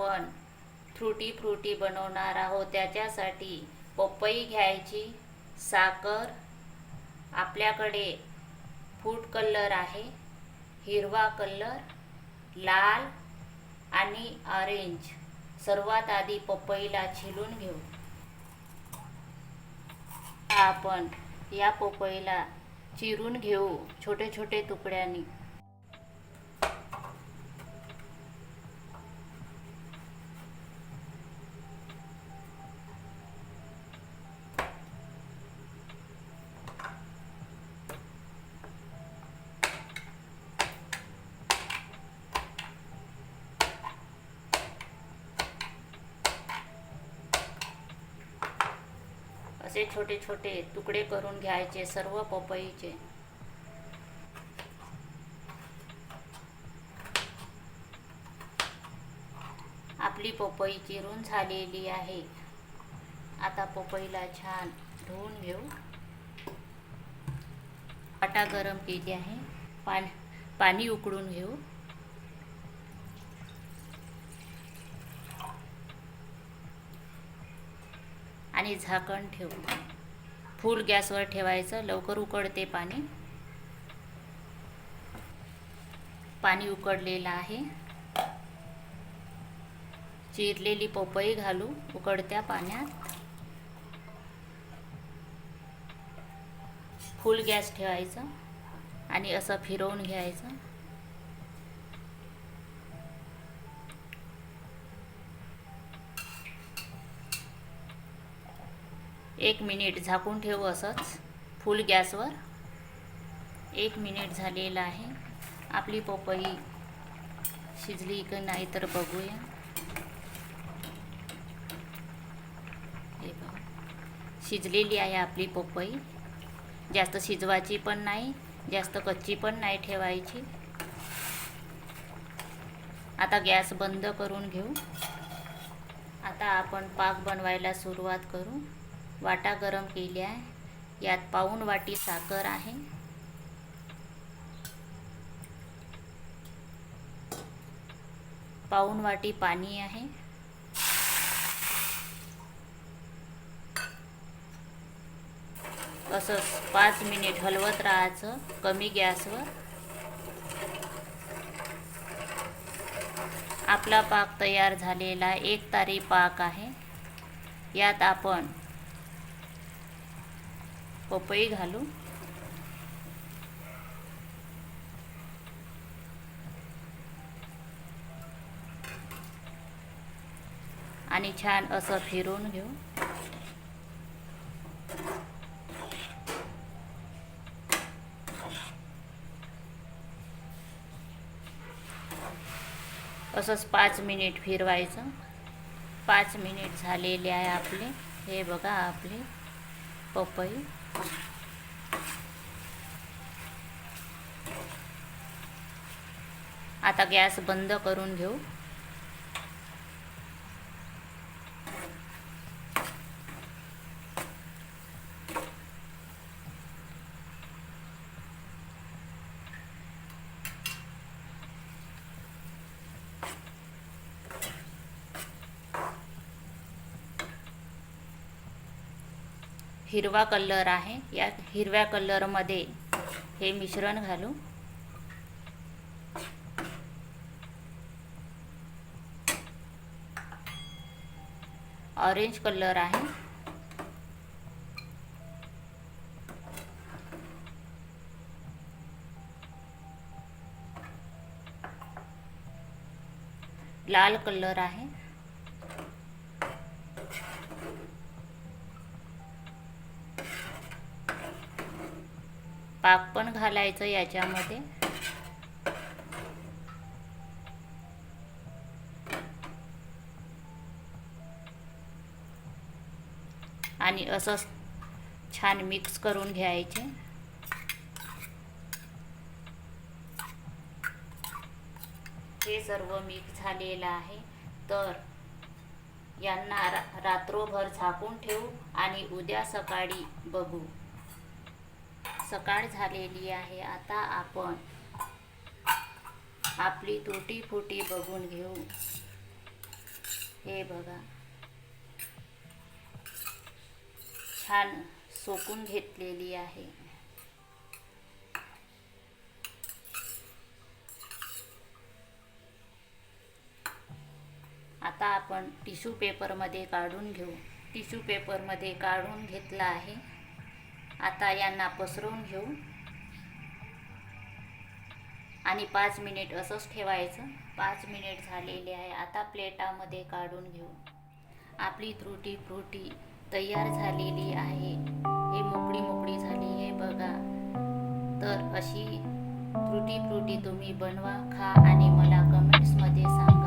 आपण frutti frutti बनवणार आहोत. त्याच्यासाठी पपई घ्यायची, साखर, आपल्याकडे फूड कलर आहे, हिरवा कलर, लाल आणि ऑरेंज. सर्वात आधी पपईला छिलून घेऊ. आपण या पपईला चिरून घेऊ छोटे छोटे तुकड्यांनी. असे छोटे छोटे तुकडे करून घ्यायचे सर्व पपईचे. आपली पपई चिरून झालेली आहे. आता पपईला छान धुवून घेऊ. वाटा गरम केली आहे. पाणी उकळून घेऊ. आणि झाकण ठेवू. फुल गॅसवर ठेवायचं, लवकर उकळते पाणी. पाणी उकळलेलं आहे. चिरलेली पपई घालू उकळत्या पाण्यात. फुल गॅस ठेवायचा आणि असं फिरवून घ्यायचं. एक मिनिट झाकून ठेवू असंच फुल गॅसवर. 1 मिनिट झालेला आहे. आपली पपई शिजली की नाही तर बघूया. हे बघा, शिजलेली आहे आपली पपई. जास्त शिजवायची पण नाही, जास्त कच्ची पण नाही ठेवायची. आता गॅस बंद करून घेऊ. आता आपण पाक बनवायला सुरुवात करू. वाटा गरम केली आहे. यात पाऊण वाटी साखर आहे. पाऊण वाटी पाणी आहे. असंच 5 मिनिट हलवत राहायचं कमी गॅसवर. आपला पाक तयार झालेला एकतारी पाक आहे. यात आपण पपई घालू. आणि छान असं फिरवून घेऊ. असंच 5 मिनिट फिरवायचं. 5 मिनिट झालेले आहे आपले. हे बघा आपली पपई. आता गॅस बंद करून घेऊ. हिरवा कलर आहे. या हिरव्या कलरमध्ये हे मिश्रण घालू. ऑरेंज कलर आहे. लाल कलर आहे. पाक पण घालायचं याच्यामध्ये. आणि असं छान मिक्स करून घ्यायचे. हे सर्व मिक्स झालेलं आहे. तर यांना रात्रभर झाकून ठेवू आणि उद्या सकाळी बघू. सकाळ झालेली आहे. आता आपण आपली तुटी फुटी बघून घेऊ. हे बघा, छान सोकून घेतलेली आहे. आता आपण टिश्यू पेपरमध्ये काढून घेऊ. टिश्यू पेपरमध्ये काढून घेतला आहे. आता यांना पसरवून घेऊ आणि 5 मिनिट असंच ठेवायचं. 5 मिनिट झालेले आहे. आता प्लेटामध्ये काढून घेऊ. आपली तुटी फ्रुटी तयार झालेली आहे. हे मोकळी मोकळी झाली, हे बघा. तर अशी तुटी फ्रुटी तुम्ही बनवा, खा आणि मला कमेंट्समध्ये सांगा.